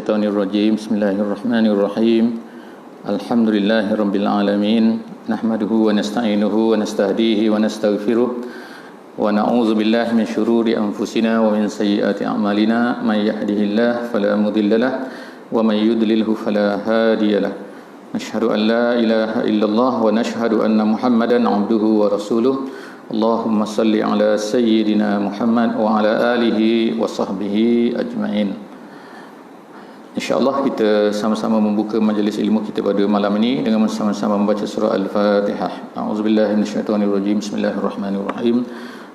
Minasyaitonirrajim. Bismillahirrahmanirrahim. Alhamdulillahirabbil alamin. Nahmaduhu wa nasta'inuhu wa nastahdihi wa nastaghfiruh. Wa na'udzu billahi min syururi anfusina wa min sayyiati a'malina. May yahdihillahu fala mudhillalah wa may yudlilhu fala hadiyalah. Nashhadu an la ilaha illallah wa nashhadu anna Muhammadan 'abduhu wa rasuluh. Allahumma salli ala sayyidina Muhammad wa ala alihi wa sahbihi ajma'in. InsyaAllah kita sama-sama membuka majlis ilmu kita pada malam ini dengan sama-sama membaca surah Al-Fatihah. A'udzubillahi minasyaitonirrajim. Bismillahirrahmanirrahim.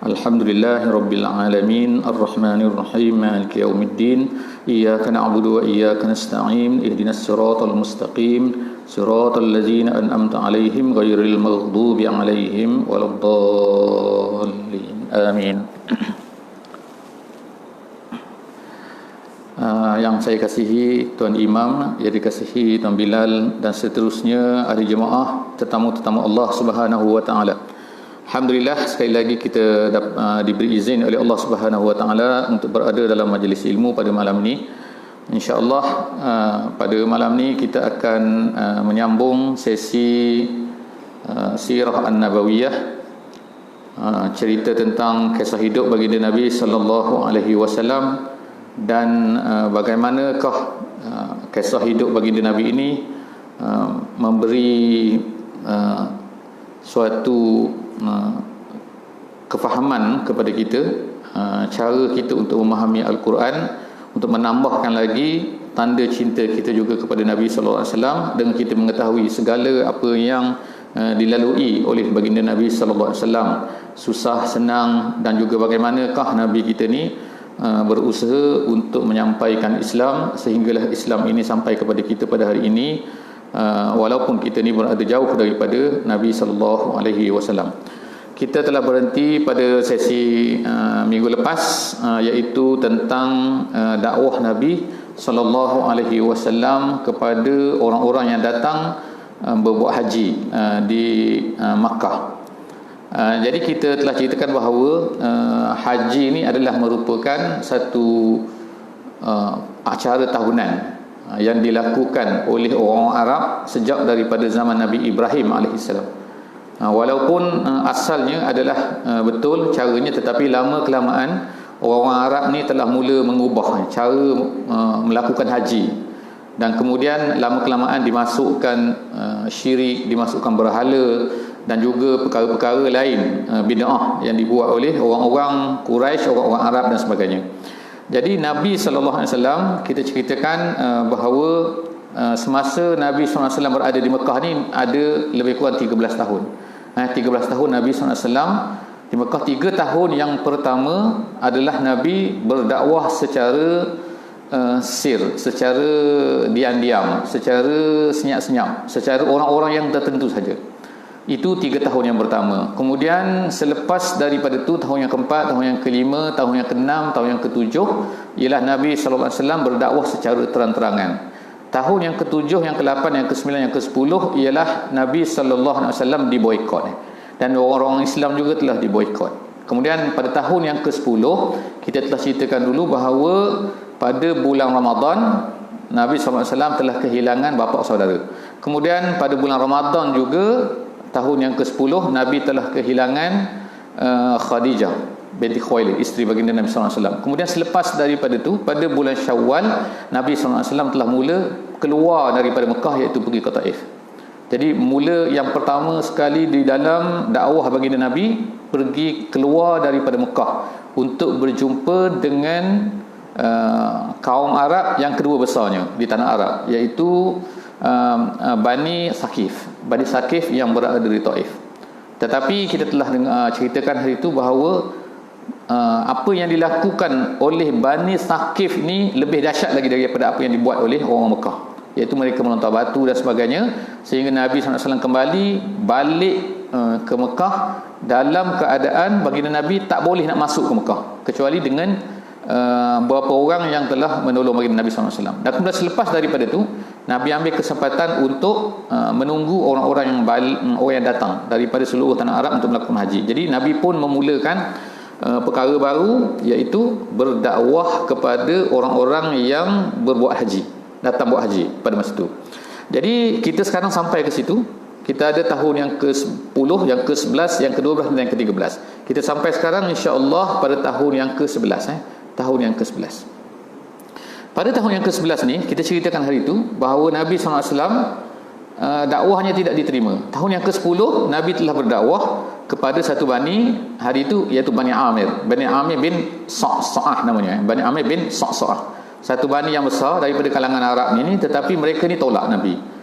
Alhamdulillahirabbil alamin. Arrahmanirrahim. Maliki yaumiddin. Iyyaka na'budu wa iyyaka nasta'in. Ihdinas siratal mustaqim. Siratal ladzina an'amta 'alaihim ghairil maghdubi 'alaihim waladdallin. Amin. Yang saya kasihi Tuan Imam, yang dikasihi Tuan Bilal dan seterusnya ahli jemaah, tetamu-tetamu Allah Subhanahu wa taala. Alhamdulillah sekali lagi kita diberi izin oleh Allah Subhanahu wa taala untuk berada dalam majlis ilmu pada malam ini. Insya-Allah pada malam ini kita akan menyambung sesi Sirah An-Nabawiyah, cerita tentang kisah hidup baginda Nabi sallallahu alaihi wasallam. Dan bagaimanakah kisah hidup baginda Nabi ini memberi suatu kefahaman kepada kita, cara kita untuk memahami Al-Quran, untuk menambahkan lagi tanda cinta kita juga kepada Nabi sallallahu alaihi wasallam dengan kita mengetahui segala apa yang dilalui oleh baginda Nabi sallallahu alaihi wasallam, susah senang, dan juga bagaimanakah Nabi kita ni berusaha untuk menyampaikan Islam sehinggalah Islam ini sampai kepada kita pada hari ini, walaupun kita ni berada jauh daripada Nabi sallallahu alaihi wasallam. Kita telah berhenti pada sesi minggu lepas, iaitu tentang dakwah Nabi sallallahu alaihi wasallam kepada orang-orang yang datang berbuat haji di Makkah. Jadi kita telah ceritakan bahawa haji ini adalah merupakan satu acara tahunan yang dilakukan oleh orang Arab sejak daripada zaman Nabi Ibrahim AS. Walaupun asalnya adalah betul caranya, tetapi lama kelamaan orang Arab ni telah mula mengubah cara melakukan haji, dan kemudian lama kelamaan dimasukkan syirik, dimasukkan berhala dan juga perkara-perkara lain bid'ah yang dibuat oleh orang-orang Quraisy, orang-orang Arab dan sebagainya. Jadi Nabi sallallahu alaihi wasallam, kita ceritakan bahawa semasa Nabi sallallahu alaihi wasallam berada di Mekah ni ada lebih kurang 13 tahun. 13 tahun Nabi sallallahu alaihi wasallam di Mekah. 3 tahun yang pertama adalah Nabi berdakwah secara sir, secara diam-diam, secara senyap-senyap, secara orang-orang yang tertentu saja. Itu 3 tahun yang pertama. Kemudian selepas daripada itu, tahun yang keempat, tahun yang kelima, tahun yang keenam, tahun yang ketujuh, ialah Nabi sallallahu alaihi wasallam berdakwah secara terang-terangan. Tahun yang ketujuh, yang ke-8, yang ke-9, yang ke-10 ialah Nabi sallallahu alaihi wasallam diboikot, dan orang-orang Islam juga telah diboikot. Kemudian pada tahun yang ke-10, kita telah ceritakan dulu bahawa pada bulan Ramadan Nabi sallallahu alaihi wasallam telah kehilangan bapa saudara. Kemudian pada bulan Ramadan juga, tahun yang ke-10, Nabi telah kehilangan Khadijah binti Khuwailid, isteri baginda Nabi sallallahu alaihi wasallam. Kemudian selepas daripada itu, pada bulan Syawal, Nabi sallallahu alaihi wasallam telah mula keluar daripada Mekah, iaitu pergi ke Taif. Jadi mula yang pertama sekali di dalam dakwah baginda Nabi, pergi keluar daripada Mekah untuk berjumpa dengan kaum Arab yang kedua besarnya di tanah Arab, iaitu Bani Saqif. Bani Saqif yang berada di Taif. Tetapi kita telah ceritakan hari itu bahawa apa yang dilakukan oleh Bani Saqif ni lebih dahsyat lagi daripada apa yang dibuat oleh orang Mekah, iaitu mereka melontar batu dan sebagainya, sehingga Nabi SAW kembali balik ke Mekah dalam keadaan baginda Nabi tak boleh nak masuk ke Mekah kecuali dengan beberapa orang yang telah menolong baginda Nabi SAW. Dan kemudian selepas daripada itu, Nabi ambil kesempatan untuk menunggu orang-orang yang datang daripada seluruh tanah Arab untuk melakukan haji. Jadi Nabi pun memulakan perkara baru, iaitu berdakwah kepada orang-orang yang berbuat haji. datang buat haji pada masa itu. Jadi kita sekarang sampai ke situ. Kita ada tahun yang ke-10, yang ke-11, yang ke-12 dan yang ke-13. Kita sampai sekarang insya-Allah pada tahun yang ke-11 tahun yang ke-11. Pada tahun yang ke-11 ni kita ceritakan hari itu bahawa Nabi SAW dakwahnya tidak diterima. Tahun yang ke-10 Nabi telah berdakwah kepada satu bani hari itu, iaitu Bani Amir. Bani Amir bin Sa'sa'ah namanya. Bani Amir bin Sa'sa'ah. Satu bani yang besar daripada kalangan Arab ni, tetapi mereka ni tolak Nabi.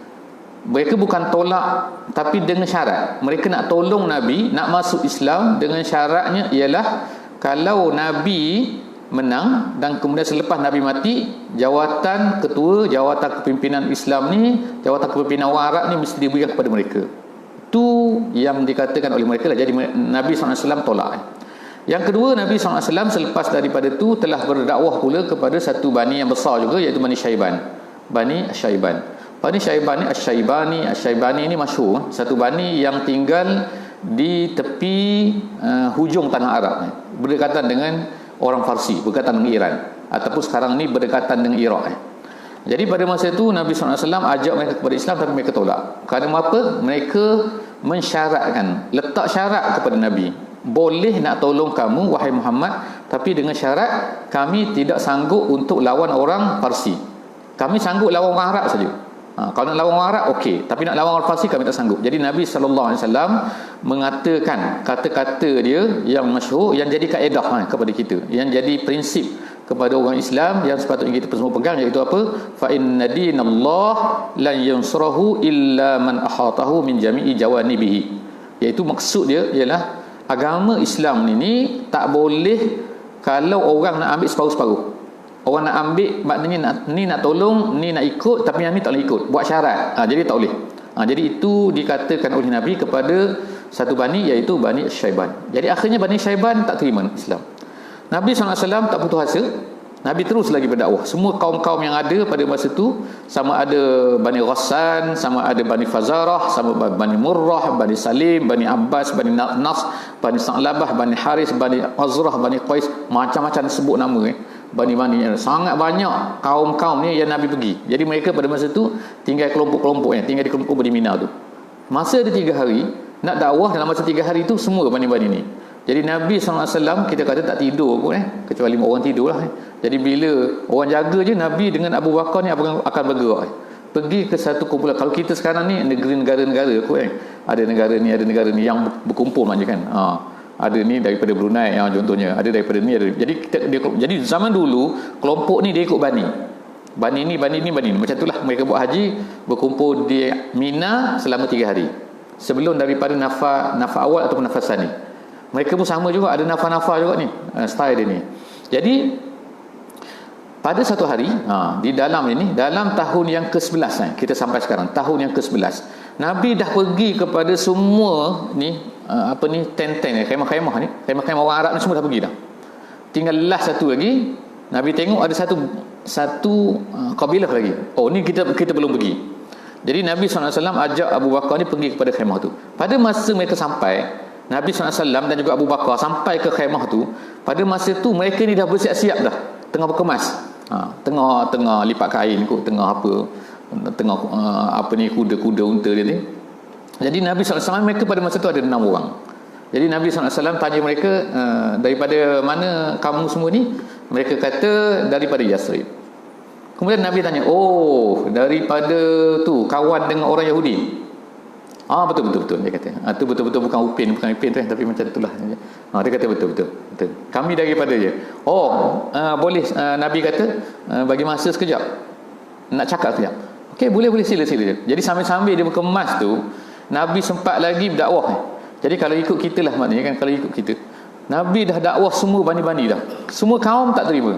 Mereka bukan tolak, tapi dengan syarat. Mereka nak tolong Nabi, nak masuk Islam, dengan syaratnya ialah kalau Nabi menang dan kemudian selepas Nabi mati, jawatan ketua, jawatan kepimpinan Islam ni, jawatan kepimpinan orang Arab ni mesti diberikan kepada mereka. Itu yang dikatakan oleh mereka lah. Jadi Nabi SAW tolak. Yang kedua, Nabi SAW selepas daripada itu telah berdakwah pula kepada satu bani yang besar juga, iaitu Bani Syaiban. Bani Syaiban. Bani Syaiban ni, Asy-Syaibani ni masyhur, satu bani yang tinggal di tepi hujung tanah Arab, berdekatan dengan orang Parsi, berdekatan dengan Iran, ataupun sekarang ni berdekatan dengan Iraq. Jadi pada masa itu Nabi SAW ajak mereka kepada Islam, tapi mereka tolak. Kerana apa? Mereka mensyaratkan, letak syarat kepada Nabi, boleh nak tolong kamu wahai Muhammad, tapi dengan syarat kami tidak sanggup untuk lawan orang Parsi. Kami sanggup lawan orang Arab saja. Kalau nak lawan orang Arab okey, tapi nak lawan orang Parsi kami tak sanggup. Jadi Nabi SAW mengatakan kata-kata dia yang masyhur, yang jadi kaedah kepada kita, yang jadi prinsip kepada orang Islam yang sepatutnya kita semua pegang, iaitu apa? Fa inna dinallah lan yansurahu illa man ahatahu min jami'i jawanibihi. Iaitu maksud dia ialah agama Islam ni tak boleh kalau orang nak ambil separuh-separuh. Orang nak ambil, maknanya ni nak tolong, ni nak ikut, tapi yang ni tak boleh ikut, buat syarat. Jadi tak boleh. Jadi itu dikatakan oleh Nabi kepada satu bani, iaitu Bani Syaiban. Jadi akhirnya Bani Syaiban tak terima Islam. Nabi SAW tak putus asa. Nabi terus lagi berdakwah. Semua kaum-kaum yang ada pada masa itu, sama ada Bani Ghassan, sama ada Bani Fazarah, sama Bani Murrah, Bani Salim, Bani Abbas, Bani Nas, Bani Sa'labah, Bani Haris, Bani Azrah, Bani Qais, macam-macam sebut nama. Bani-bani sangat banyak kaum-kaum ni yang Nabi pergi. Jadi mereka pada masa tu tinggal kelompok-kelompoknya, tinggal di kelompok Bani Mina tu. Masa ada 3 hari nak dakwah, dalam masa 3 hari tu semua bani-bani ni. Jadi Nabi SAW kita kata tak tidur pun kecuali orang tidur lah. Jadi bila orang jaga je, Nabi dengan Abu Bakar ni akan bergerak pergi ke satu kumpulan. Kalau kita sekarang ni negara-negara kot ada negara ni yang berkumpul macam kan. Ada ni daripada Brunei contohnya, ada daripada ni, ada. Jadi zaman dulu kelompok ni dia ikut bani ni macam itulah mereka buat haji, berkumpul di Mina selama 3 hari sebelum daripada nafas awal ataupun nafas sani. Mereka pun sama juga, ada nafas juga ni, style dia ni. Jadi pada satu hari di dalam tahun yang ke-11 kita sampai sekarang tahun yang ke-11, Nabi dah pergi kepada semua ni tent-tent khemah-khemah ni, khemah-khemah orang Arab ni semua dah pergi dah. Tinggal last satu lagi. Nabi tengok ada satu kabilah lagi. Ni kita belum pergi. Jadi Nabi SAW ajak Abu Bakar ni pergi kepada khemah tu. Pada masa mereka sampai, Nabi SAW dan juga Abu Bakar sampai ke khemah tu, pada masa tu mereka ni dah bersiap-siap dah, tengah berkemas. Tengah lipat kain kot, tengah kuda-kuda unta dia ni. Jadi Nabi SAW mereka pada masa tu ada 6 orang. Jadi Nabi SAW tanya mereka, daripada mana kamu semua ni? Mereka kata daripada Yathrib. Kemudian Nabi tanya, daripada tu kawan dengan orang Yahudi. Betul dia kata. Itu betul-betul bukan Upin tu tapi macam itulah. Dia kata betul. Kami daripada je. Boleh. Nabi kata bagi masa sekejap, nak cakap sekejap. Okey, boleh sila. Jadi sambil-sambil dia berkemas tu, Nabi sempat lagi berdakwah. Jadi kalau ikut kita lah, maknanya kan, kalau ikut kita, Nabi dah dakwah semua bani-bani dah. Semua kaum tak terima.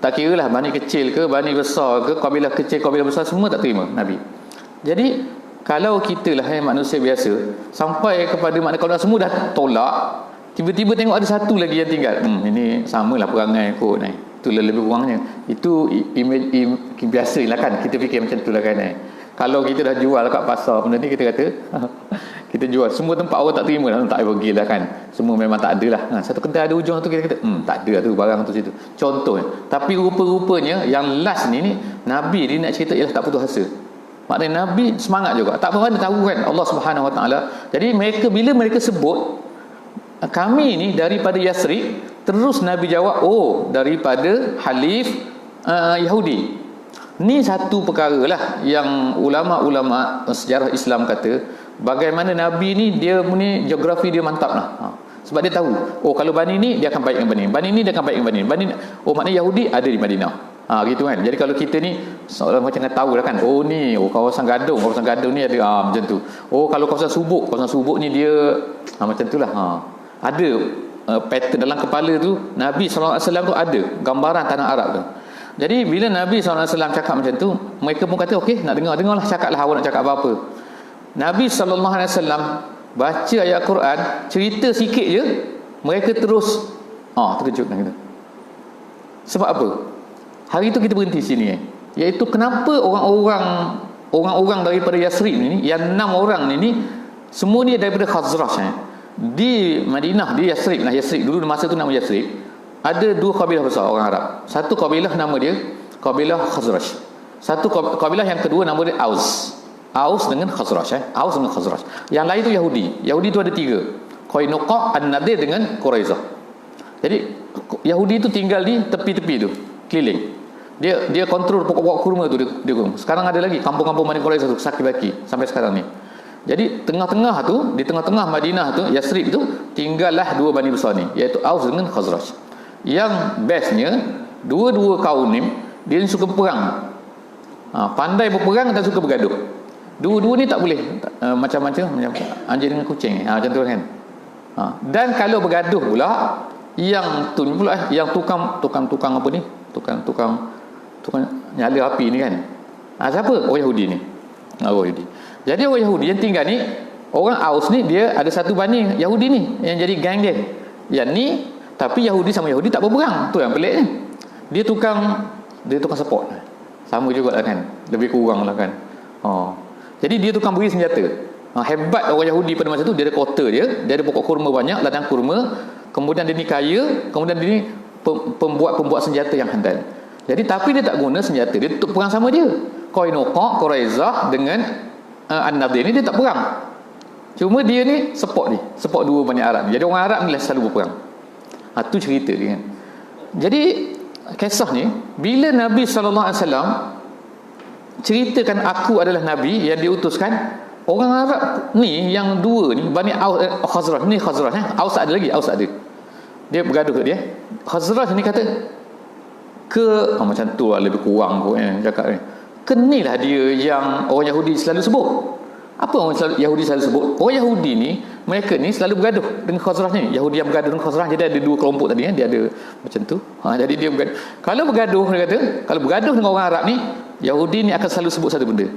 Tak kira lah bani kecil ke, bani besar ke, kabilah kecil, kabilah besar, semua tak terima Nabi. Jadi kalau kita lah manusia biasa, sampai kepada makna kalau semua dah tolak, tiba-tiba tengok ada satu lagi yang tinggal. Ini samalah perangai kot ni. Itulah lebih kurangnya. Itu biasa lah kan, kita fikir macam itulah kan. Kalau kita dah jual kat pasar benda ni, kita kata Kita jual semua tempat orang tak terima lah, tak payah pergi lah kan. Semua memang tak ada lah. Satu kedai ada ujung tu kita kata, tak ada lah tu barang tu situ. Contohnya. Tapi rupa-rupanya yang last ni Nabi ni nak cerita ialah tak putus asa. Maknanya Nabi semangat juga. Tak apa-apa tahu kan Allah Subhanahu Wa Taala. Jadi mereka bila mereka sebut kami ni daripada Yasrib, terus Nabi jawab, oh daripada Halif Yahudi. Ni satu perkara lah yang ulama-ulama sejarah Islam kata bagaimana Nabi ni dia punya geografi dia mantap lah. Sebab dia tahu, oh kalau Bani ni dia akan baik dengan Bani, Bani ni dia akan baik dengan Bani, oh maknanya Yahudi ada di Madinah. Gitu kan. Jadi kalau kita ni seolah macam tahu lah kan, oh ni kawasan Gadung ni ada macam tu. Oh kalau kawasan Subuk ni dia macam tu lah. Ada pattern dalam kepala tu. Nabi SAW tu ada gambaran tanah Arab tu. Jadi bila Nabi SAW cakap macam tu, mereka pun kata okey, nak dengarlah, cakaplah awak nak cakap apa-apa. Nabi SAW baca ayat Quran, cerita sikit je, mereka terus terkejut gitu. Sebab apa? Hari itu kita berhenti sini iaitu kenapa orang-orang daripada Yasrib ni, yang 6 orang ni semua ni daripada Khazraj di Madinah, di Yasrib dulu masa tu nama Yasrib. Ada 2 kabilah besar orang Arab. Satu kabilah nama dia kabilah Khazraj. Satu kabilah yang kedua nama dia Aus dengan Khazraj. Aus dengan Khazraj. Yang lain tu Yahudi. Yahudi tu ada 3. Qainuqa, An-Nadir dengan Quraizah. Jadi Yahudi tu tinggal di tepi-tepi tu, keliling. Dia kontrol pokok-pokok kurma tu dia. Sekarang ada lagi kampung-kampung Bani Quraizah tu, Saki-Baki sampai sekarang ni. Jadi tengah-tengah tu, di tengah-tengah Madinah tu, Yasrib tu, tinggallah 2 bani besar ni, iaitu Aus dengan Khazraj. Yang bestnya, dua-dua kaum ni dia suka berperang. Pandai berperang dan suka bergaduh. Dua-dua ni tak boleh macam-macam anjing dengan kucing. Macam tu kan. Dan kalau bergaduh pula, yang tukang apa ni? Tukang nyala api ni kan. Siapa? Orang Yahudi ni. Orang Yahudi. Jadi orang Yahudi yang tinggal ni, orang Aus ni dia ada satu bani Yahudi ni yang jadi gang dia. Yang ni tapi Yahudi sama Yahudi tak berperang. Tu yang pelik ni. Dia tukang support. Sama juga lah kan. Lebih kurang lah kan. Jadi dia tukang beri senjata. Hebat orang Yahudi pada masa tu, dia ada kota dia ada pokok kurma banyak, ladang kurma. Kemudian dia ni kaya, kemudian dia ni pembuat senjata yang handal. Jadi tapi dia tak guna senjata dia untuk perang sama dia. Qainuqa, Quraizah dengan An-Nadir ni dia tak perang. Cuma dia ni support 2 Bani Arab. Jadi orang Arab ni lah selalu berperang. Tu cerita dia kan. Jadi kisah ni bila Nabi SAW ceritakan aku adalah Nabi yang diutuskan, orang Arab ni yang 2 ni Bani Khazraj ni Aus ada lagi, Aus ada. Dia bergaduh kat dia. Khazraj ni kata macam tu lah lebih kurang kot cakap ni. Kenilah dia yang orang Yahudi selalu sebut. Apa orang Yahudi selalu sebut? Orang Yahudi ni, mereka ni selalu bergaduh dengan Khazraj ni. Yahudi yang bergaduh dengan Khazraj, jadi ada 2 kelompok tadi dia ada macam tu. Jadi dia bergaduh. Kalau bergaduh dengan orang Arab ni, Yahudi ni akan selalu sebut satu benda.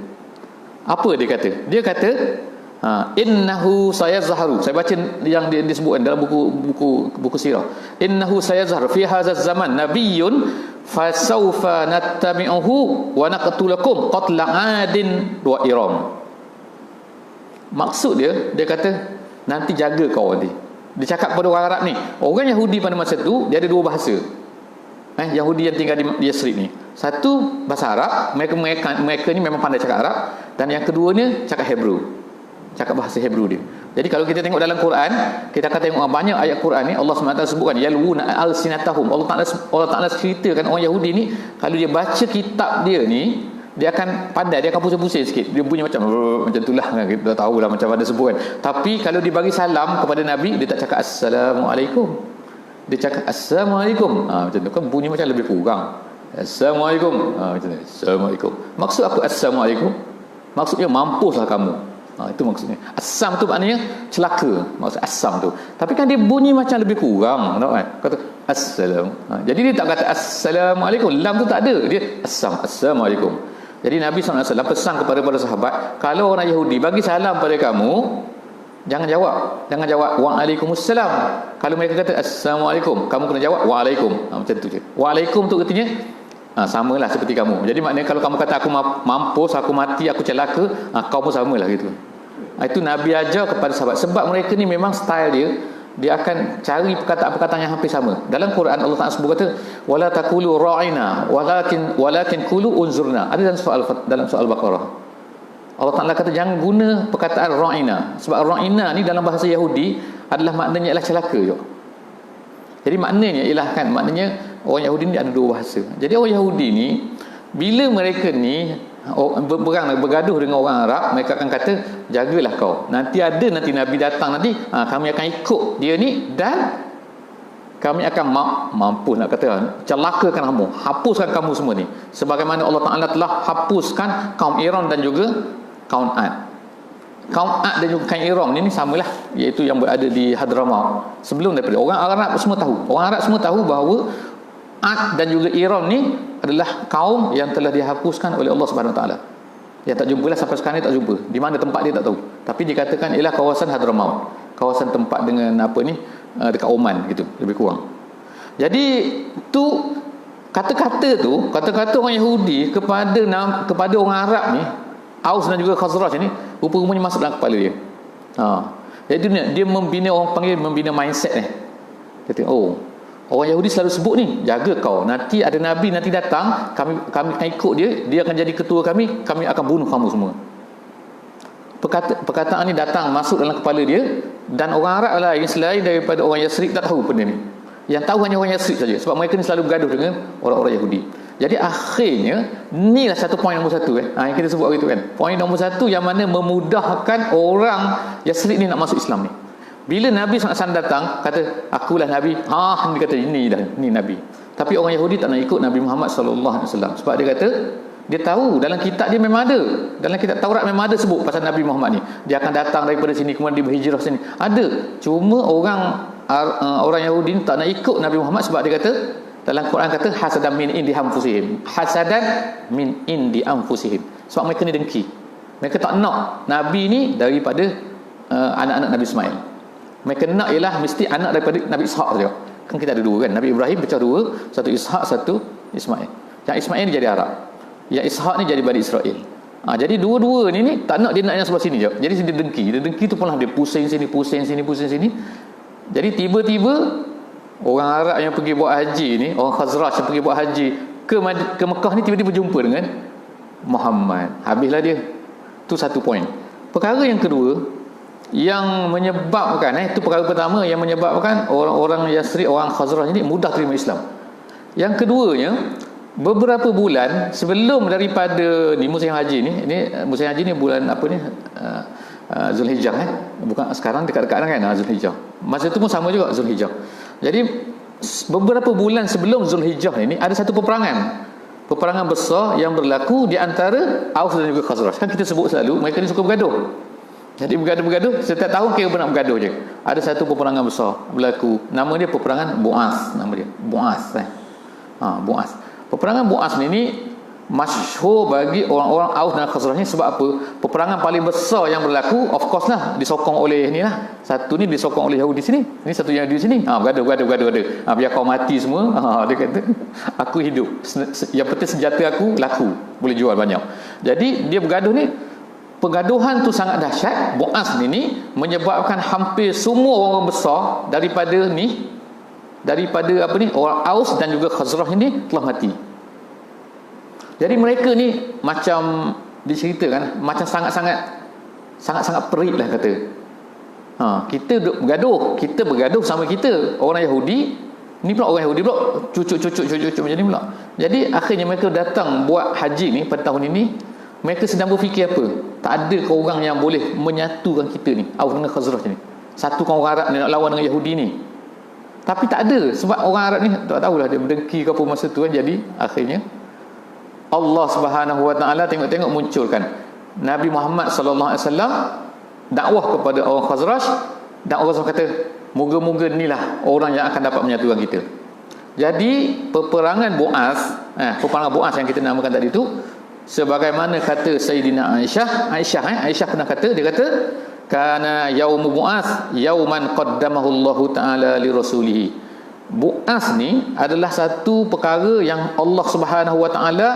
Apa dia kata? Dia kata innahu sayazharu. Saya baca yang disebutkan dalam buku sirah. Innahu sayazharu fi hadzal zaman nabiyyun fasawfa nattabi'uhu wa naqtulukum qatla 'adin wa iram. Maksud dia kata nanti jaga kau nanti. Dia cakap pada orang Arab ni. Orang Yahudi pada masa tu dia ada 2 bahasa. Yahudi yang tinggal di Yasrib ni. Satu bahasa Arab, mereka ni memang pandai cakap Arab, dan yang keduanya cakap Hebrew. Cakap bahasa Hebrew dia. Jadi kalau kita tengok dalam Quran, kita akan tengok banyak ayat Quran ni Allah SWT sebutkan yalwuna alsinatahum. Allah Taala ceritakan orang Yahudi ni kalau dia baca kitab dia ni, dia akan pandai, dia akan pusing-pusing sikit. Dia bunyi macam itulah kan, kita tahulah macam ada sebut kan. Tapi kalau dia bagi salam kepada Nabi, dia tak cakap Assalamualaikum. Dia cakap Assalamualaikum. Macam tu kan bunyi macam lebih kurang. Assalamualaikum. Macam tu. Assalamualaikum. Maksud apa Assalamualaikum? Maksudnya mampuslah kamu. Itu maksudnya. Assam tu maknanya celaka. Maksud Assam tu. Tapi kan dia bunyi macam lebih kurang, tahu kan? Kata Assalam. Jadi dia tak kata Assalamualaikum. Lam tu tak ada. Dia Assalamualaikum. Jadi Nabi SAW pesan kepada para sahabat, kalau orang Yahudi bagi salam pada kamu, jangan jawab Waalaikumsalam. Kalau mereka kata Assalamualaikum, kamu kena jawab Waalaikum. Macam tu je. Waalaikum tu artinya samalah seperti kamu. Jadi maknanya kalau kamu kata aku mampus, aku mati, aku celaka, kau pun samalah gitu. Itu Nabi ajar kepada sahabat. Sebab mereka ni memang style dia akan cari perkataan-perkataan yang hampir sama. Dalam Quran Allah Taala sebut kata wala taqulu ra'ina walakin qulu unzurna. Ada dalam soal Baqarah. Allah Taala kata jangan guna perkataan ra'ina. Sebab ra'ina ni dalam bahasa Yahudi adalah maknanya ialah celaka juga. Jadi maknanya ialah kan, maknanya orang Yahudi ni ada dua bahasa. Jadi orang Yahudi ni bila mereka ni bergaduh dengan orang Arab, mereka akan kata jagalah kau, nanti Nabi datang nanti, kami akan ikut dia ni dan kami akan mampu nak kata celakakan kamu, hapuskan kamu semua ni, sebagaimana Allah Ta'ala telah hapuskan kaum Iram dan juga kaum Ad. Kaum Ad dan juga kaum Iram ni samalah, iaitu yang berada di Hadramaut. Sebelum daripada orang Arab semua tahu bahawa Ad dan juga Iram ni adalah kaum yang telah dihapuskan oleh Allah Subhanahu Wa Taala. Yang tak jumpalah sampai sekarang ni, tak jumpa. Di mana tempat dia tak tahu. Tapi dikatakan ialah kawasan Hadramaut. Kawasan tempat dengan apa ni, dekat Oman gitu, lebih kurang. Jadi tu kata-kata orang Yahudi kepada orang Arab ni, Aus dan juga Khazraj ni, rupa-rupanya masuk dalam kepala dia. Jadi dia membina, orang panggil membina mindset ni. Dia kata, orang Yahudi selalu sebut ni, jaga kau, nanti ada Nabi nanti datang, kami akan ikut dia akan jadi ketua kami akan bunuh kamu semua. Perkataan ni datang masuk dalam kepala dia, dan orang Arab lain selain daripada orang Yasrib tak tahu benda ni. Yang tahu hanya orang Yasrib saja, sebab mereka ni selalu bergaduh dengan orang-orang Yahudi. Jadi akhirnya inilah satu poin nombor satu yang kita sebut gitu kan. Poin nombor satu yang mana memudahkan orang Yasrib ni nak masuk Islam ni. Bila Nabi SAW datang, kata akulah Nabi, dia kata ini Nabi. Tapi orang Yahudi tak nak ikut Nabi Muhammad SAW. Sebab dia kata, dia tahu dalam kitab dia memang ada, dalam kitab Taurat memang ada sebut pasal Nabi Muhammad ni, dia akan datang daripada sini, kemudian dia berhijrah sini, ada. Cuma orang Yahudi ni tak nak ikut Nabi Muhammad sebab dia kata, dalam Quran kata hasadan min indi anfusihim. Sebab mereka ni dengki. Mereka tak nak Nabi ni daripada anak-anak Nabi Ismail. Mereka nak ialah mesti anak daripada Nabi Ishaq saja. Kan kita ada dua kan, Nabi Ibrahim pecah dua, satu Ishaq, satu Ismail. Yang Ismail ni jadi Arab, yang Ishaq ni jadi Bani Israel. Jadi dua-dua ni tak nak, dia nak yang sebelah sini je. Jadi dia dengki tu pun dia pusing sini. Jadi tiba-tiba orang Arab yang pergi buat haji ni, orang Khazraj yang pergi buat haji ke Mekah ni, tiba-tiba jumpa dengan Muhammad. Habislah dia. Tu satu poin. Perkara yang kedua yang menyebabkan, itu perkara pertama yang menyebabkan orang-orang Yasrib, orang Khazraj ni mudah terima Islam. Yang keduanya, beberapa bulan sebelum daripada ni musim haji ni musim haji ni bulan apa ni, Zulhijjah bukan sekarang, dekat-dekat kan, Zulhijjah. Masa tu pun sama juga Zulhijjah. Jadi beberapa bulan sebelum Zulhijjah ini ada satu peperangan besar yang berlaku di antara Aus dan juga Khazraj. Kan kita sebut selalu mereka ni suka bergaduh. Jadi bergaduh setiap tahun kira pernah bergaduh je. Ada satu peperangan besar berlaku, nama dia peperangan Bu'as, nama dia Bu'as. Bu'as. Peperangan Bu'as ni masyhur bagi orang-orang Aus dan Khazraj ni. Sebab apa? Peperangan paling besar yang berlaku, of course lah, disokong oleh ni lah. Satu ni disokong oleh Yahudi sini, ni satu yang di sini. Bergaduh. Biar kau mati semua. Dia kata aku hidup, yang penting senjata aku laku, boleh jual banyak. Jadi dia bergaduh ni, pergaduhan tu sangat dahsyat. Bu'as ni menyebabkan hampir semua orang besar daripada apa ni, orang Aus dan juga Khazraj ni telah mati. Jadi mereka ni macam diceritakan macam sangat-sangat perit lah kata. Kita bergaduh sama kita orang Yahudi, ni pula orang Yahudi pula cucuk macam ni pula. Jadi akhirnya mereka datang buat haji ni pada tahun ini. Mereka sedang berfikir apa? Tak ada ke orang yang boleh menyatukan kita ni, Aus dengan Khazraj ni, satukan orang Arab ni nak lawan dengan Yahudi ni. Tapi tak ada, sebab orang Arab ni tak tahulah dia berdengki ke apa masa tu kan. Jadi akhirnya Allah Subhanahu Wa Taala tengok-tengok munculkan Nabi Muhammad sallallahu alaihi wasallam dakwah kepada orang Khazraj, dan orang kata moga-moga inilah orang yang akan dapat menyatukan kita. Jadi peperangan Bu'as yang kita namakan tadi tu, sebagaimana kata Sayyidina Aisyah pernah kata, dia kata kana yaumu Bu'as yauman qaddamahu Allah Taala li rasulih. Bu'as ni adalah satu perkara yang Allah Subhanahu Wa Taala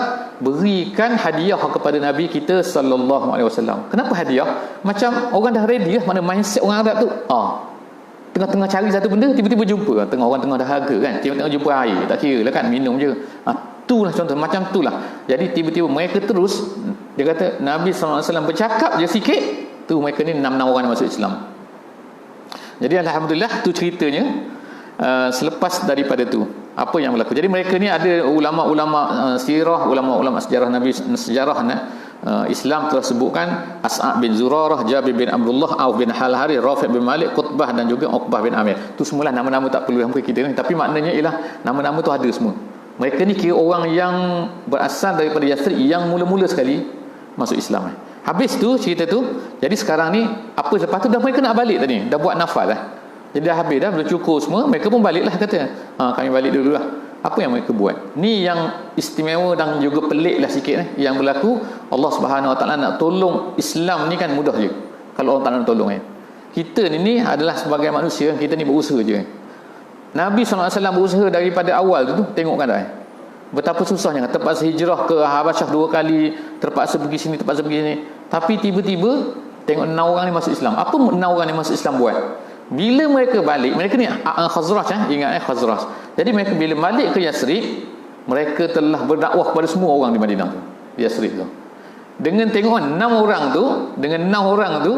berikan hadiah kepada Nabi kita sallallahu alaihi wasallam. Kenapa hadiah? Macam orang dah ready lah, mana mindset orang Arab tu. Tengah-tengah cari satu benda, tiba-tiba jumpa. Orang tengah dahaga kan, tiba-tiba jumpa air, tak kira lah kan, minum je. Itulah contoh, macam itulah. Jadi tiba-tiba mereka terus, dia kata Nabi sallallahu alaihi wasallam bercakap je sikit, tu mereka ni 6 orang yang masuk Islam. Jadi alhamdulillah, tu ceritanya. Selepas daripada tu apa yang berlaku. Jadi mereka ni ada ulama-ulama sirah, ulama-ulama sejarah Nabi, sejarah Islam telah sebutkan As'ad bin Zurarah, Jabir bin Abdullah, Auf bin Al-Harith, Rafi' bin Malik, Qutbah dan juga Uqbah bin Amir. Tu semualah nama-nama, tak perlu sampai kita ni, tapi maknanya ialah nama-nama tu ada semua. Mereka ni kira orang yang berasal daripada Yathrib yang mula-mula sekali masuk Islam. Habis tu cerita tu. Jadi sekarang ni apa lepas tu dah mereka nak balik tadi, dah buat nafal lah. Jadi dah habis dah, bercukur semua, mereka pun baliklah kata. Kami balik dulu lah. Apa yang mereka buat? Ni yang istimewa dan juga pelik lah sikit yang berlaku. Allah Subhanahu Wa Taala nak tolong Islam ni kan mudah je. Kalau Allah Taala nak tolong kita ni adalah sebagai manusia, kita ni berusaha je. Nabi SAW berusaha daripada awal tu, tengokkan dah betapa susahnya. Terpaksa hijrah ke Habasyah 2 kali, terpaksa pergi sini, terpaksa pergi sini. Tapi tiba-tiba tengok 6 orang ni masuk Islam. Apa 6 orang ni masuk Islam buat? Bila mereka balik, mereka ni Khazraj, ingat Khazraj. Jadi mereka bila balik ke Yathrib, mereka telah berdakwah kepada semua orang di Madinah tu, di Yathrib tu. Dengan tengok 6 orang tu,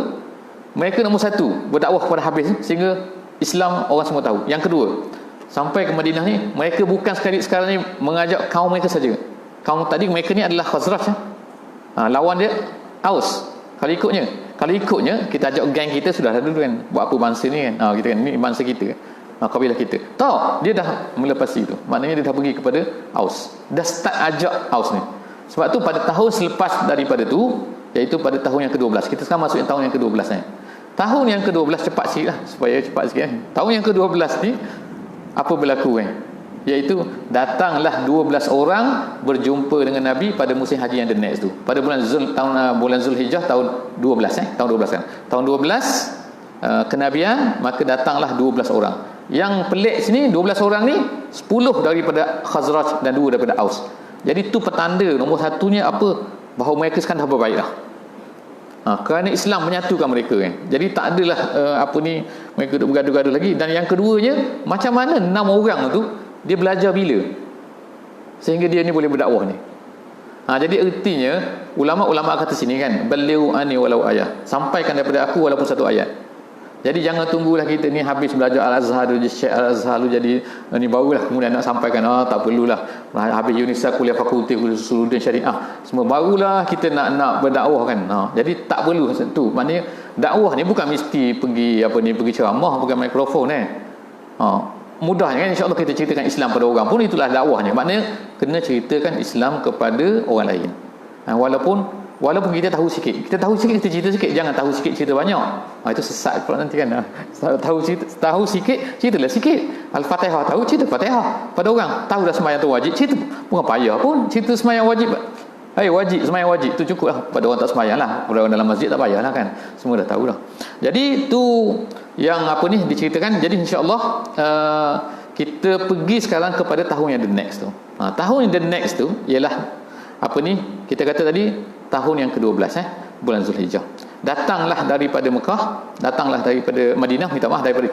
mereka nombor 1 berdakwah kepada habis, sehingga Islam orang semua tahu. Yang kedua, sampai ke Madinah ni, mereka bukan sekali sekarang ni mengajak kaum mereka saja. Kaum tadi mereka ni adalah Khazraj, lawan dia Aus. Kalau ikutnya kita ajak geng kita sudah dulu kan, buat apa bangsa ni kan, kita kan ni bangsa kita, kabilah kita. Tahu dia dah melepasi itu, maknanya dia dah pergi kepada Aus, dah start ajak Aus ni. Sebab tu pada tahun selepas daripada tu, iaitu pada tahun yang ke-12, kita sekarang masuk tahun yang ke-12 ni. Tahun yang ke-12 cepat sikit lah, supaya cepat sikit kan. Tahun yang ke-12 ni apa berlaku kan? Iaitu datanglah 12 orang berjumpa dengan Nabi pada musim haji yang the next tu, pada bulan Zulhijjah tahun 12 tahun 12 kan. Tahun 12 kenabian, maka datanglah 12 orang. Yang pelik sini 12 orang ni 10 daripada Khazraj dan 2 daripada Aus. Jadi tu petanda nombor satunya apa? Bahawa mereka sekarang dah berbaik dah. Kerana Islam menyatukan mereka kan. Jadi tak adalah mereka duduk bergaduh-gaduh lagi. Dan yang keduanya, macam mana 6 orang tu dia belajar bila sehingga dia ni boleh berdakwah ni. Jadi ertinya ulama-ulama kata sini kan, balighu ani walau ayat, sampaikan daripada aku walaupun satu ayat. Jadi jangan tunggulah kita ni habis belajar Al-Azhar dulu, Syekh Al-Azhar dulu jadi ni barulah kemudian nak sampaikan. Tak perlulah, habis Unisa kuliah fakulti Usuluddin Syariah semua barulah kita nak berdakwah kan. Jadi tak perlu tu. Maknanya dakwah ni bukan mesti pergi pergi ceramah pegang mikrofon mudahnya kan, insya-Allah kita ceritakan Islam pada orang pun itulah dakwahnya. Maknanya kena ceritakan Islam kepada orang lain. Walaupun kita tahu sikit, kita cerita sikit, jangan tahu sikit cerita banyak. Itu sesat pula nanti kan. Tahu sikit, ceritalah sikit. Al-Fatihah tahu, cerita Fatihah pada orang. Tahu dah sembahyang tu wajib, cerita. Bukan payah pun cerita sembahyang wajib. Wajib, sembahyang wajib tu cukup lah. Pada orang tak sembahyang lah, pada orang dalam masjid tak payah lah kan. Semua dah tahu dah. Jadi tu yang diceritakan. Jadi insya-Allah kita pergi sekarang kepada tahun yang the next tu. Tahun yang the next tu ialah kita kata tadi tahun yang ke-12 bulan Zulhijjah. Datanglah daripada Mekah, datanglah daripada Madinah, minta maaf, daripada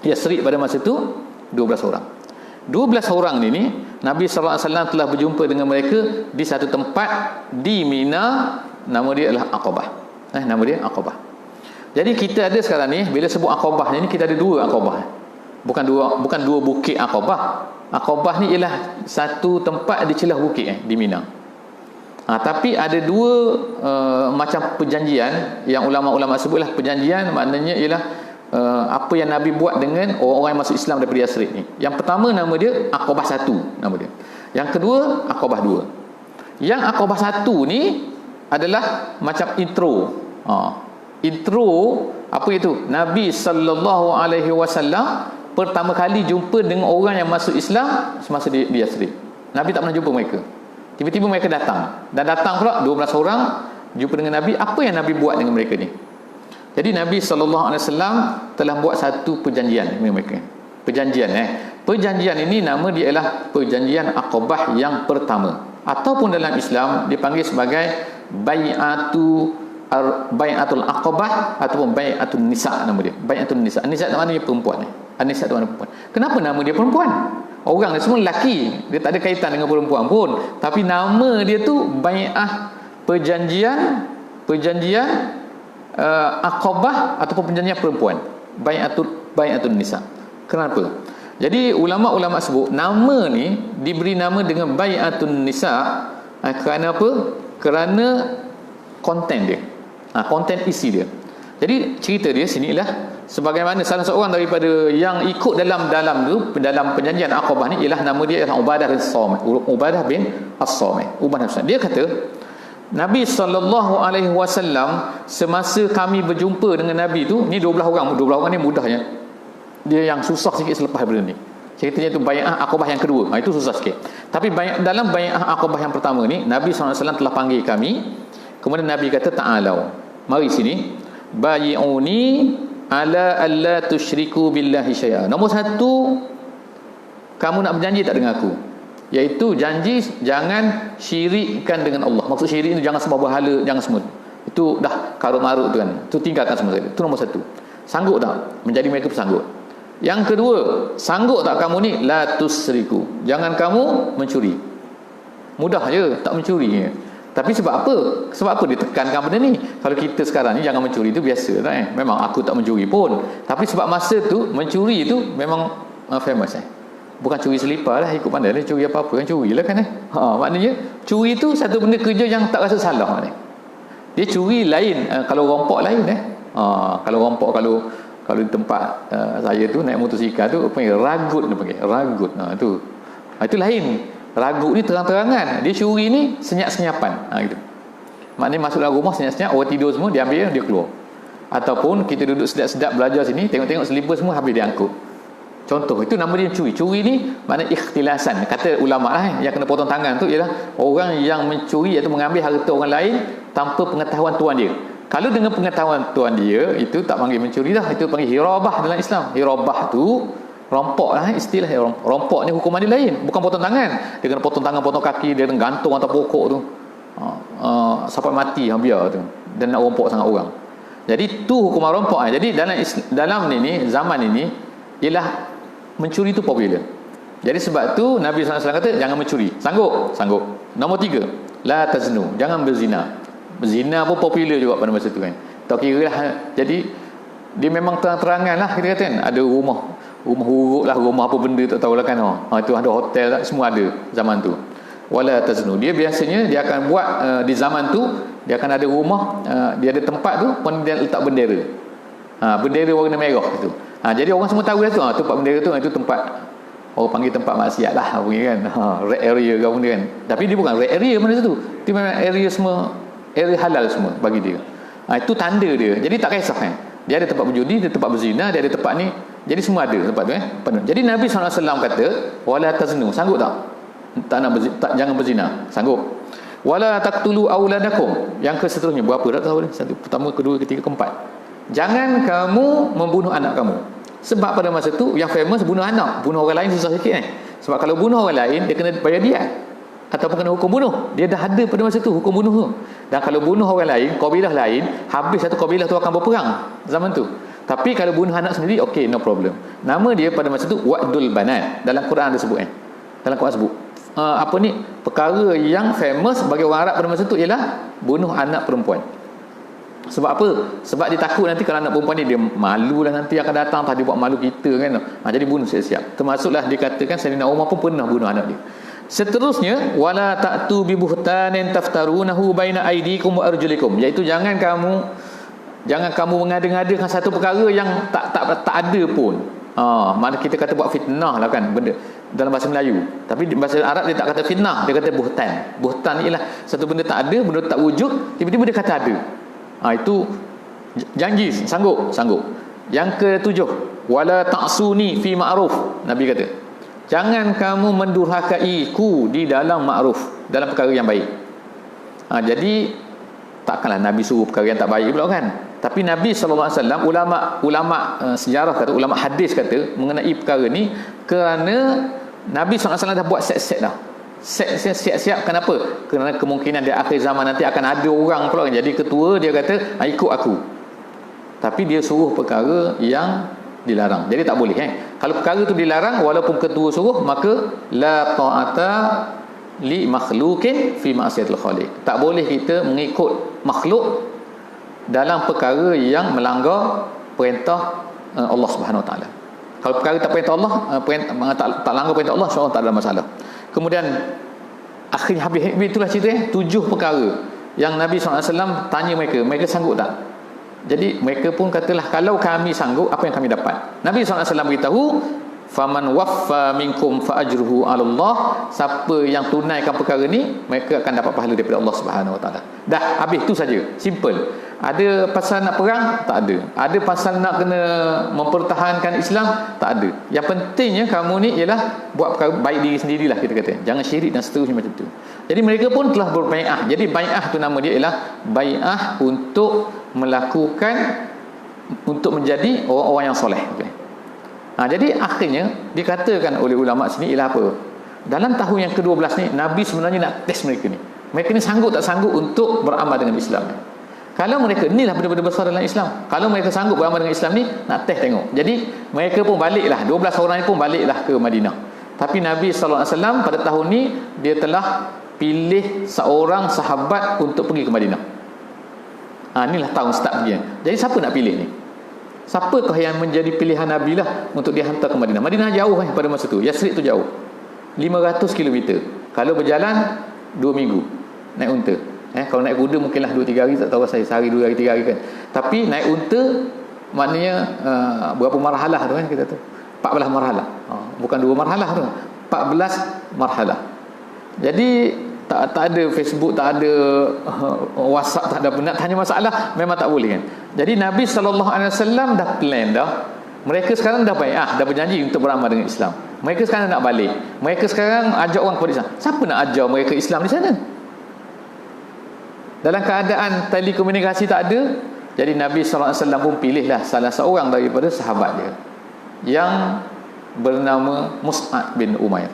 Yathrib pada masa tu 12 orang. 12 orang ni Nabi sallallahu alaihi wasallam telah berjumpa dengan mereka di satu tempat di Mina, nama dia adalah Aqabah. Nama dia Aqabah. Jadi kita ada sekarang ni bila sebut Aqabah ni kita ada 2 Aqabah. Bukan dua bukit Aqabah. Aqabah ni ialah satu tempat di celah bukit di Mina. Tapi ada 2 macam perjanjian yang ulama-ulama sebutlah perjanjian, maknanya ialah apa yang Nabi buat dengan orang-orang yang masuk Islam daripada Yathrib ni. Yang pertama nama dia Aqabah 1 nama dia. Yang kedua Aqabah 2. Yang Aqabah 1 ni adalah macam intro. Intro apa itu? Nabi sallallahu alaihi wasallam pertama kali jumpa dengan orang yang masuk Islam semasa di Yathrib. Nabi tak pernah jumpa mereka. Tiba-tiba mereka datang. Dan datang pula 12 orang jumpa dengan Nabi. Apa yang Nabi buat dengan mereka ni? Jadi Nabi SAW telah buat satu perjanjian dengan mereka. Perjanjian Perjanjian ini nama dia ialah perjanjian Aqabah yang pertama, ataupun dalam Islam dipanggil sebagai Bai'atul Aqabah ataupun Bai'atul Nisa, nama dia. Bai'atul Nisa. Nisa itu maknanya perempuan. Nisa itu maknanya perempuan. Kenapa nama dia perempuan? Orang dia semua lelaki, dia tak ada kaitan dengan perempuan pun, tapi nama dia tu bai'ah, perjanjian Aqabah ataupun perjanjian perempuan, Bai'atul Nisa. Kenapa? Jadi ulama-ulama sebut nama ni diberi nama dengan Bai'atul Nisa kerana apa? Kerana konten dia, konten isi dia. Jadi cerita dia sini ialah sebagaimana salah seorang daripada yang ikut dalam perjanjian Aqabah ni ialah nama dia ialah Ubadah bin Samit. Ubadah bin As-Samit. Dia kata Nabi SAW semasa kami berjumpa dengan Nabi tu, ni 12 orang ni mudahnya. Dia yang susah sikit selepas daripada ni. Ceritanya tu Bai'ah Aqabah yang kedua. Itu susah sikit. Tapi dalam Bai'ah Aqabah yang pertama ni Nabi SAW telah panggil kami. Kemudian Nabi kata, ta'alau, mari sini, bayi'uni ala alla tusyriku billahi syai'a. Nombor satu, kamu nak berjanji tak dengan aku? Iaitu janji jangan syirikkan dengan Allah. Maksud syirik itu jangan sembah berhala, jangan semua. Itu dah karut marut tu kan. Itu tinggalkan semua sekali. Itu nombor satu. Sanggup tak? Menjadi mereka bersanggup. Yang kedua, sanggup tak kamu ni la tusriku? Jangan kamu mencuri. Mudah je tak mencuri. Tapi sebab apa? Sebab apa dia tekankan benda ni? Kalau kita sekarang ni jangan mencuri tu biasa tak? Memang aku tak mencuri pun. Tapi sebab masa tu mencuri tu memang famous Bukan curi selipar lah, ikut pandai lah, curi apa-apa kan curi lah kan maknanya curi tu satu benda kerja yang tak rasa salah ni. Dia curi lain, kalau rompok lain kalau rompok, kalau di tempat saya tu naik motosikal tu panggil ragut, dia panggil ragut. Itu lain. Ragut ni terang-terangan, dia curi ni senyap-senyapan gitu. Maknanya masuk dalam rumah senyap-senyap, orang tidur semua, dia ambil, dia keluar. Ataupun kita duduk sedap-sedap belajar sini, tengok-tengok selipar semua, habis dia angkut. Contoh, itu nama dia curi. Curi ni maknanya ikhtilasan. Kata ulama lah yang kena potong tangan tu ialah orang yang mencuri iaitu mengambil harta orang lain tanpa pengetahuan tuan dia. Kalau dengan pengetahuan tuan dia, itu tak panggil mencuri dah, itu panggil hirabah dalam Islam. Hirabah tu rompok lah, istilah rompok ni hukuman dia lain, bukan potong tangan. Dia kena potong tangan, potong kaki, dia kena gantung atas pokok tu sampai mati biar tu, dan nak rompok sangat orang. Jadi tu hukuman rompok. Jadi dalam ni zaman ini ialah mencuri tu popular. Jadi sebab tu Nabi SAW kata jangan mencuri. Sanggup? Nombor 3, la taznu, jangan berzina. Berzina pun popular juga pada masa tu kan. Tak kira lah. Jadi dia memang terang-terangan lah, kita kata kan. Ada rumah huruk lah, rumah apa benda tak tahulah kan. Itu ada hotel lah, semua ada zaman tu. Wala taznu, dia biasanya dia akan buat di zaman tu dia akan ada rumah, dia ada tempat tu pun dia letak bendera. Bendera warna merah tu. Jadi orang semua tahu dah tu. Tempat bendera tu, itu tempat orang panggil tempat maksiat lah kan. Red area ke benda kan. Tapi dia bukan red area mana tu. Dia memang area semua, area halal semua bagi dia. Itu tanda dia. Jadi tak kisah kan. Dia ada tempat berjudi, dia ada tempat berzina, dia ada tempat ni. Jadi semua ada tempat tu penuh. Jadi Nabi SAW kata, wala taznu, sanggup tak? Jangan berzina. Sanggup. Wala taqtulu auladakum. Yang seterusnya berapa dah tahu ni? Satu, pertama, kedua, ketiga, keempat. Jangan kamu membunuh anak kamu. Sebab pada masa tu yang famous bunuh anak, bunuh orang lain susah sikit kan. Sebab kalau bunuh orang lain dia kena bayar diat ataupun kena hukum bunuh. Dia dah ada pada masa tu hukum bunuh tu. Dan kalau bunuh orang lain, kabilah lain, habis satu kabilah tu akan berperang zaman tu. Tapi kalau bunuh anak sendiri, okey, no problem. Nama dia pada masa tu wa'dul banat. Dalam Quran ada sebut Dalam Quran sebut. Perkara yang famous bagi orang Arab pada masa tu ialah bunuh anak perempuan. Sebab apa? Sebab dia takut nanti kalau anak perempuan ni dia malu lah nanti akan datang, tak dia buat malu kita kan. Jadi bunuh siap-siap. Termasuklah dikatakan Sayyidina Umar pun pernah bunuh anak dia. Seterusnya, wala ta'tu bi buhtanin taftarunahu baina aydikum wa arjulikum, iaitu jangan kamu mengada-ngadakan satu perkara yang tak ada pun. Mana kita kata buat fitnah lah kan benda dalam bahasa Melayu. Tapi bahasa Arab dia tak kata fitnah, dia kata buhtan. Buhtan ni ialah satu benda tak ada, benda tak wujud, tiba-tiba dia kata ada. Itu janji, sanggup. Yang ke-7, wala ta'suni fi ma'ruf. Nabi kata, jangan kamu mendurhakaiku di dalam ma'ruf, dalam perkara yang baik. Jadi takkanlah Nabi suruh perkara yang tak baik pula kan. Tapi Nabi SAW, ulama sejarah kata, ulama hadis kata mengenai perkara ni, kerana Nabi SAW dah buat set-set dah. Siap-siap. Kenapa? Kerana kemungkinan di akhir zaman nanti akan ada orang pula jadi ketua, dia kata ikut aku. Tapi dia suruh perkara yang dilarang. Jadi tak boleh Kalau perkara tu dilarang walaupun ketua suruh, maka la ta'ata li makhluqin fi ma'siyatil khaliq. Tak boleh kita mengikut makhluk dalam perkara yang melanggar perintah Allah Subhanahu Wa Taala. Kalau perkara tak perintah Allah, tak langgar perintah Allah, insya-Allah tak ada masalah. Kemudian akhirnya habis itulah cerita 7 perkara yang Nabi SAW tanya mereka sanggup tak? Jadi mereka pun katalah, kalau kami sanggup, apa yang kami dapat? Nabi SAW beritahu, faman waffa minkum fa ajruhu 'ala Allah. Siapa yang tunaikan perkara ni, mereka akan dapat pahala daripada Allah Subhanahu Wa Taala. Dah habis tu saja, simple. Ada pasal nak perang? Tak ada. Ada pasal nak kena mempertahankan Islam? Tak ada. Yang pentingnya kamu ni ialah buat perkara baik diri sendirilah, kita kata. Jangan syirik dan seterusnya macam tu. Jadi mereka pun telah berbai'ah. Jadi bai'ah tu nama dia ialah bai'ah untuk melakukan, untuk menjadi orang-orang yang soleh. Okay. Jadi akhirnya dikatakan oleh ulama sini ialah apa? Dalam tahun yang ke-12 ni, Nabi sebenarnya nak test mereka ni. Mereka ni sanggup tak sanggup untuk beramal dengan Islam. Kalau mereka, inilah benda-benda besar dalam Islam. Kalau mereka sanggup beramal dengan Islam ni, nak test tengok. Jadi mereka pun baliklah, 12 orang ni pun baliklah ke Madinah. Tapi Nabi SAW pada tahun ni, dia telah pilih seorang sahabat untuk pergi ke Madinah. Inilah tahun start dia. Jadi siapa nak pilih ni? Siapakah yang menjadi pilihan Nabi lah untuk dihantar ke Madinah? Madinah jauh pada masa tu. Yasrib tu jauh, 500 km. Kalau berjalan 2 minggu naik unta. Kalau naik kuda mungkinlah 2-3 hari, tak tahu saya, sehari 2 hari 3 hari kan. Tapi naik unta maknanya berapa marhalah tu kan, kita tu 14 marhalah. Bukan 2 marhalah tu, 14 marhalah. Jadi tak ada Facebook, tak ada WhatsApp, tak ada apa. Nak tanya masalah memang tak boleh kan. Jadi Nabi SAW dah plan dah. Mereka sekarang dah bai'ah, dah berjanji untuk beramal dengan Islam. Mereka sekarang nak balik. Mereka sekarang ajak orang kepada Islam. Siapa nak ajar mereka Islam di sana? Dalam keadaan telekomunikasi tak ada. Jadi Nabi SAW pun pilihlah salah seorang daripada sahabat dia yang bernama Mus'ab bin Umair.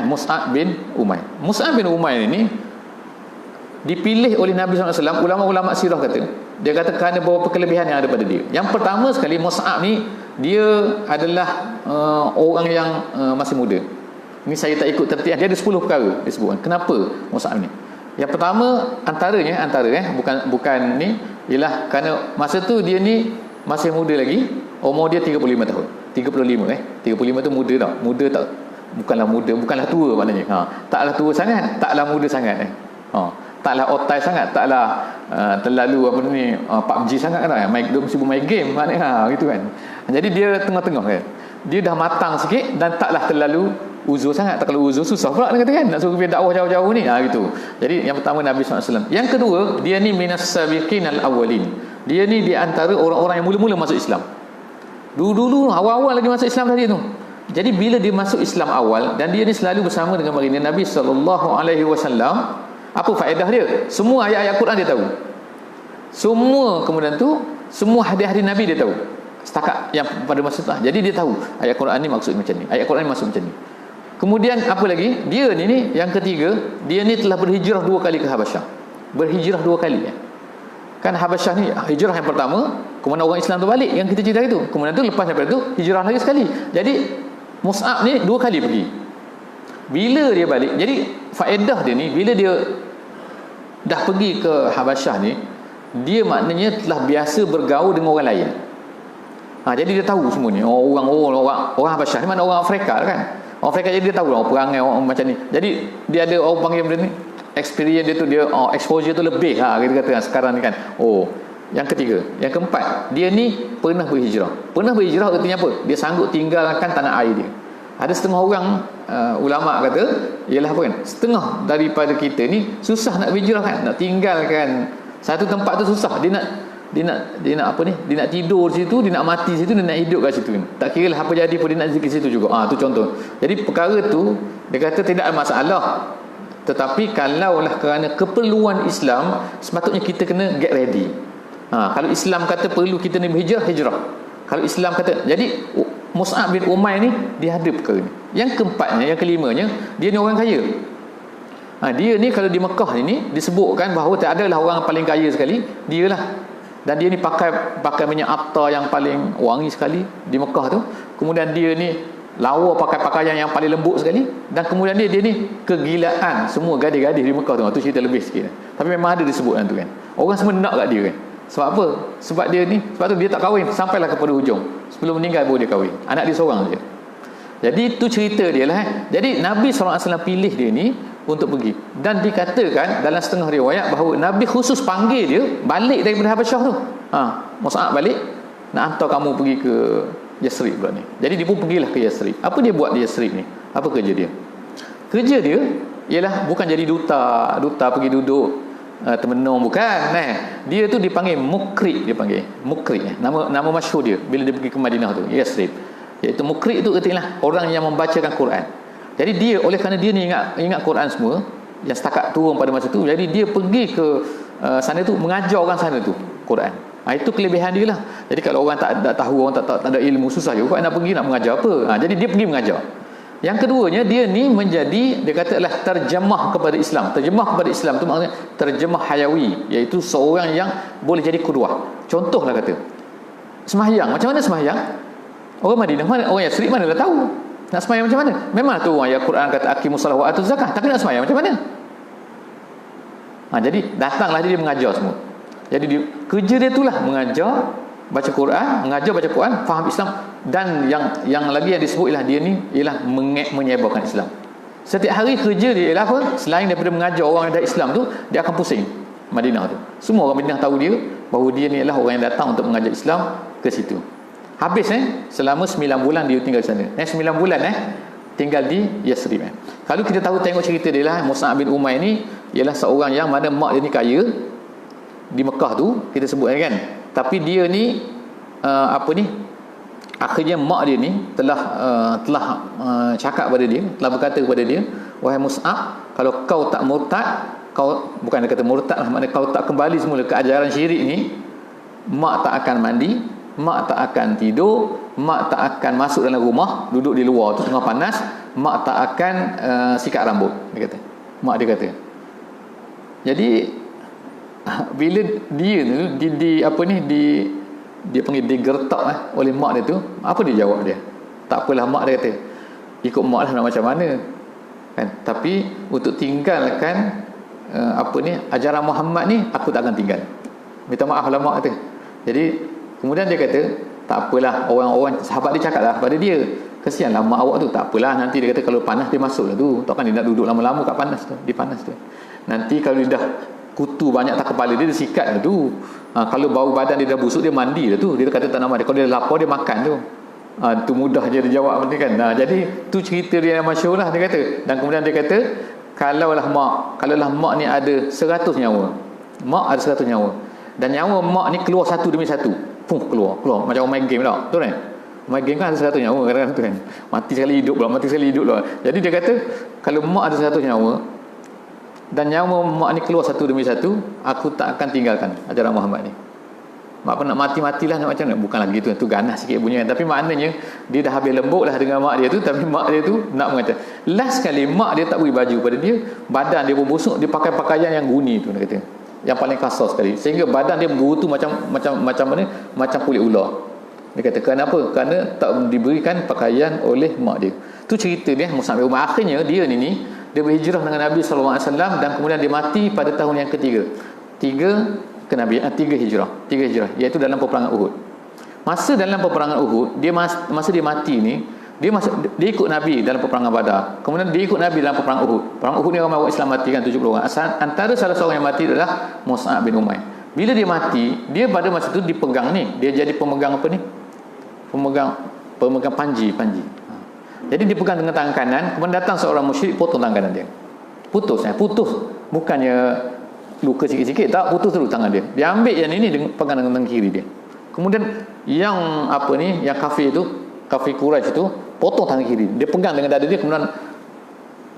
Mus'ab bin Umair. Mus'ab bin Umair ini dipilih oleh Nabi SAW. Ulama-ulama sirah kata, dia kata kerana beberapa kelebihan yang ada pada dia. Yang pertama sekali, Mus'ab ni dia adalah orang yang masih muda. Ini saya tak ikut tertiap. Dia ada 10 perkara disebutkan. Kenapa Mus'ab ni? Yang pertama antara bukan ni, ialah kerana masa tu dia ni masih muda lagi. Umur dia 35 tahun. 35 tu muda tak? Muda tak? Bukanlah tua maknanya. Taklah tua sangat, taklah muda sangat. Taklah otai sangat, taklah terlalu PUBG sangat kan. Dia mesti bermain game maknanya gitu kan. Jadi dia tengah-tengah kan. Dia dah matang sikit dan taklah terlalu uzur sangat. Tak, kalau uzur susah pula nak kata kan, nak suruh dia dakwah jauh-jauh ni gitu. Jadi yang pertama Nabi SAW. Yang kedua, dia ni minas sabiqin al-awwalin. Dia ni di antara orang-orang yang mula-mula masuk Islam. Dulu awal-awal lagi masuk Islam tadi tu. Jadi bila dia masuk Islam awal, dan dia ni selalu bersama dengan baginda Nabi SAW, apa faedah dia? Semua ayat-ayat Quran dia tahu. Semua kemudian tu, semua hadis-hadis Nabi dia tahu. Setakat yang pada masa tu. Jadi dia tahu ayat Quran ni maksud macam ni, ayat Quran ni maksud macam ni. Kemudian apa lagi? Dia ni yang ketiga, dia ni telah berhijrah 2 kali ke Habasyah. Berhijrah 2 kali ya. Kan Habasyah ni hijrah yang pertama, kemudian orang Islam tu balik yang kita cerita itu. Kemudian tu lepas daripada tu hijrah lagi sekali. Jadi Mus'ab ni 2 kali pergi. Bila dia balik, jadi faedah dia ni, bila dia dah pergi ke Habasyah ni, dia maknanya telah biasa bergaul dengan orang lain. Jadi dia tahu semua ni. Orang Habasyah ni mana orang Afrika kan. Orang Afrika, jadi dia tahu orang perangai orang macam ni. Jadi dia ada orang panggil benda ni, experience dia tu, dia exposure tu lebih kita kata kan, sekarang ni kan. Yang ketiga, yang keempat, dia ni pernah berhijrah. Pernah berhijrah artinya apa? Dia sanggup tinggalkan tanah air dia. Ada setengah orang ulama kata, ialah apa kan, setengah daripada kita ni susah nak berhijrah kan, nak tinggalkan satu tempat tu susah. Dia nak apa ni? Dia nak tidur situ, dia nak mati situ, dia nak hidup kat situ. Tak kira lah apa jadi pun dia nak zikir situ juga. Tu contoh. Jadi perkara tu dia kata tidak ada masalah. Tetapi kalaulah kerana keperluan Islam, sepatutnya kita kena get ready. Kalau Islam kata perlu kita ni berhijrah, hijrah. Kalau Islam kata, jadi Mus'ab bin Umair ni dia ada perkara ni. Yang keempatnya, yang kelimanya, dia ni orang kaya. Dia ni kalau di Mekah ni disebutkan bahawa tak adalah orang paling kaya sekali, dia lah. Dan dia ni pakai minyak apta yang paling wangi sekali di Mekah tu. Kemudian dia ni lawa pakai pakaian yang paling lembut sekali. Dan kemudian dia ni kegilaan semua gadis-gadis di Mekah tu. Tu cerita lebih sikit. Tapi memang ada disebutkan tu kan. Orang semua nak kat dia kan. Sebab apa? Sebab dia ni, sebab tu dia tak kahwin sampailah kepada hujung. Sebelum meninggal baru dia kahwin. Anak dia seorang je. Jadi tu cerita dia lah. Jadi Nabi SAW pilih dia ni untuk pergi. Dan dikatakan dalam setengah riwayat bahawa Nabi khusus panggil dia balik daripada Habasyah tu. Mus'ab balik, nak hantar kamu pergi ke Yasrib pula ni. Jadi dia pun pergilah ke Yasrib. Apa dia buat di Yasrib ni? Apa kerja dia? Kerja dia ialah bukan jadi duta pergi duduk termenung, bukan. Dia tu dipanggil mukri, dia panggil mukri. Nama masyhur dia bila dia pergi ke Madinah tu, Yasrib. Iaitu mukri itu artinya orang yang membacakan Quran. Jadi dia, oleh kerana dia ni ingat Quran semua yang setakat turun pada masa tu, jadi dia pergi ke sana tu mengajar orang sana tu Quran. Itu kelebihan dia lah. Jadi kalau orang tak tahu, orang tak ada ilmu, susah juga nak pergi nak mengajar apa. Jadi dia pergi mengajar. Yang keduanya, dia ni menjadi, dia kata adalah terjemah kepada Islam. Terjemah kepada Islam tu maksudnya terjemah hayawi, iaitu seorang yang boleh jadi qudwah. Contohlah kata sembahyang, macam mana sembahyang? Orang Madinah, orang Yasrib mana dah tahu nak sembahyang macam mana. Memang tu orang yang Quran kata aqimus salah wa atuz zakah, tapi nak sembahyang macam mana? Jadi datanglah dia mengajar semua. Jadi dia, kerja dia itulah mengajar baca Quran, faham Islam. Dan yang lagi yang disebut ialah dia ni ialah menyebarkan Islam. Setiap hari kerja dia ialah apa? Selain daripada mengajar orang dari Islam tu, dia akan pusing Madinah tu. Semua orang Madinah tahu dia bahawa dia ni ialah orang yang datang untuk mengajar Islam ke situ. Habis selama 9 bulan dia tinggal di sana. 9 bulan tinggal di Yasrib. Kalau kita tahu tengok cerita dia lah, Mus'ab bin Umair ni ialah seorang yang mana mak dia ni kaya di Mekah tu, kita sebut kan. Tapi dia ni akhirnya mak dia ni telah cakap pada dia, telah berkata kepada dia, wahai Mus'ab, kalau kau tak murtad, kau bukan dia kata murtad lah, maknanya kau tak kembali semula ke ajaran syirik ni, mak tak akan mandi, mak tak akan tidur, mak tak akan masuk dalam rumah, duduk di luar tu tengah panas, mak tak akan sikat rambut, dia kata. Mak dia kata. Jadi bila dia tu dia panggil digertak oleh mak dia tu, apa dia jawab dia? Tak apalah, mak dia kata, ikut mak lah nak macam mana kan. Tapi untuk tinggalkan ajaran Muhammad ni, aku tak akan tinggal. Minta maaf lah mak kata. Jadi kemudian dia kata, tak apalah, orang-orang sahabat dia cakap lah pada dia, kesianlah mak awak tu, tak apalah, nanti dia kata kalau panas dia masuk lah tu, takkan dia nak duduk lama-lama kat panas tu, di panas tu. Nanti kalau dia dah kutu banyak tak kepala dia sikat lah tu. Kalau bau badan dia dah busuk, dia mandi lah tu. Dia kata tak nak mandi, kalau dia lapar dia makan tu. Tu mudah je dia jawab nanti kan. Jadi tu cerita dia yang masyhur lah, dia kata. Dan kemudian dia kata, kalaulah mak ni ada 100 nyawa, mak ada 100 nyawa, dan nyawa mak ni keluar satu demi satu, keluar macam orang main game tak, betul kan? Main game kan ada 100 nyawa kadang-kadang tu kan, mati sekali hidup pula. Jadi dia kata, kalau mak ada 100 nyawa dan nyawa mak ni keluar satu demi satu, aku tak akan tinggalkan ajaran Muhammad ni. Mak nak mati-matilah nak macam mana, bukanlah begitu, tu ganas sikit bunyi kan. Tapi maknanya dia dah habis lembut lah dengan mak dia tu, tapi mak dia tu nak mengatakan, last sekali mak dia tak beri baju pada dia, badan dia pun busuk, dia pakai pakaian yang guni tu, dia kata, yang paling kasar sekali, sehingga badan dia bergerutu macam mana, macam kulit ular. Dia kata, kenapa? Kerana tak diberikan pakaian oleh mak dia. Tu cerita dia Mus'ab bin Umair. Akhirnya dia ni dia berhijrah dengan Nabi SAW, dan kemudian dia mati pada tahun yang ketiga. Tiga hijrah, iaitu dalam peperangan Uhud. Masa dalam peperangan Uhud, masa dia mati ni, dia ikut Nabi dalam peperangan Badar. Kemudian dia ikut Nabi dalam peperangan Uhud. Perang Uhud ni ramai orang Islam mati kan, 70 orang. Antara salah seorang yang mati adalah Mus'ab bin Umair. Bila dia mati, dia pada masa tu dipegang ni, dia jadi pemegang apa ni? Pemegang panji. Jadi dia pegang dengan tangan kanan, kemudian datang seorang musyrik, potong tangan kanan dia. Putus. Bukannya luka sikit-sikit, tak, putus terus tangan dia. Dia ambil yang ini, dia pegang dengan tangan kiri dia. Kemudian yang kafir Quraisy itu potong tangan kiri. Dia pegang dengan dada dia, kemudian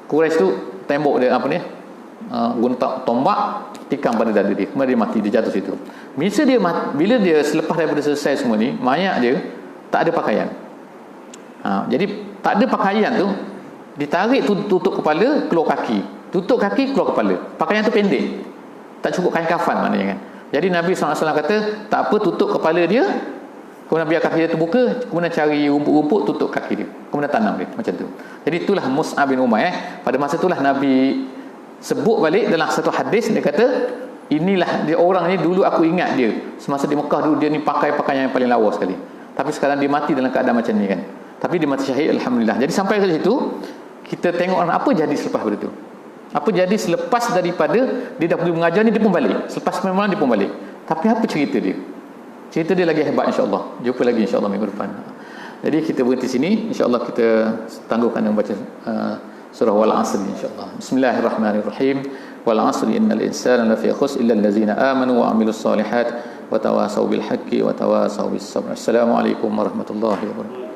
Quraisy tu tembok dia guna tombak, tikam pada dada dia, kemudian dia mati, dia jatuh situ. Bila dia selepas daripada selesai semua ni, mayat dia tak ada pakaian. Jadi tak ada pakaian tu, ditarik tutup kepala, keluar kaki, tutup kaki, keluar kepala. Pakaian tu pendek, tak cukup kain kafan maknanya kan. Jadi Nabi SAW kata, tak apa, tutup kepala dia, kemudian biar kaki dia terbuka, kemudian cari rumput-rumput, tutup kaki dia, kemudian tanam dia, macam tu. Jadi itulah Mus'ab bin Umair. Pada masa itulah Nabi sebut balik dalam satu hadis, dia kata, inilah dia, orang ni dulu aku ingat dia semasa di Mekah dulu, dia ni pakai pakaian yang paling lawa sekali, tapi sekarang dia mati dalam keadaan macam ni kan. Tapi dia mati syahid, alhamdulillah. Jadi sampai ke situ, kita tengok orang apa jadi selepas itu. Apa jadi selepas daripada dia dah pergi mengajar ni, dia pun balik. Selepas memang dia pun balik. Tapi apa cerita dia? Cerita dia lagi hebat, insya-Allah. Jumpa lagi insya-Allah minggu depan. Jadi kita berhenti sini, insya-Allah kita tangguhkan dengan baca surah Wal 'Asr insya-Allah. Bismillahirrahmanirrahim. Wal 'asri innal insana lafi khusr illa allazina amanu wa 'amilus solihat wa tawasaw bil haqqi wa tawasaw bis sabr. Assalamualaikum warahmatullahi wabarakatuh.